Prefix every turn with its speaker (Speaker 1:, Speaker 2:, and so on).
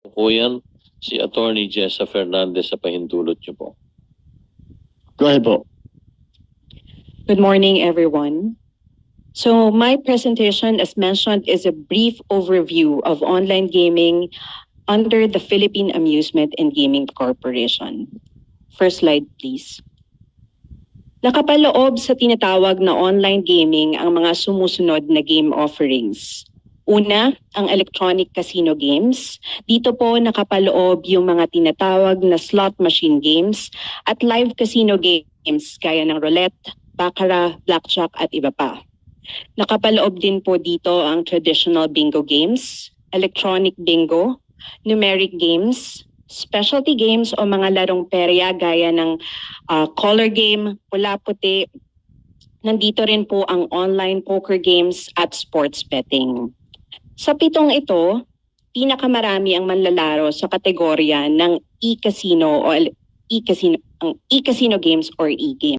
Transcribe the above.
Speaker 1: Po yan, si Attorney Jessa Fernandez sa pahintulot niyo po.
Speaker 2: Go ahead po.
Speaker 3: Good morning, everyone. So my presentation, as mentioned, is a brief overview of online gaming under the Philippine Amusement and Gaming Corporation. First slide, please. Nakapaloob sa tinatawag na online gaming ang mga sumusunod na game offerings. Una, ang electronic casino games. Dito po nakapaloob yung mga tinatawag na slot machine games at live casino games gaya ng roulette, baccarat, blackjack at iba pa. Nakapaloob din po dito ang traditional bingo games, electronic bingo, numeric games, specialty games o mga larong perya gaya ng color game, pula-puti. Nandito rin po ang online poker games at sports betting. Sa pitong ito, pinakamarami ang manlalaro sa kategorya ng e-casino o e-casino games or e-games.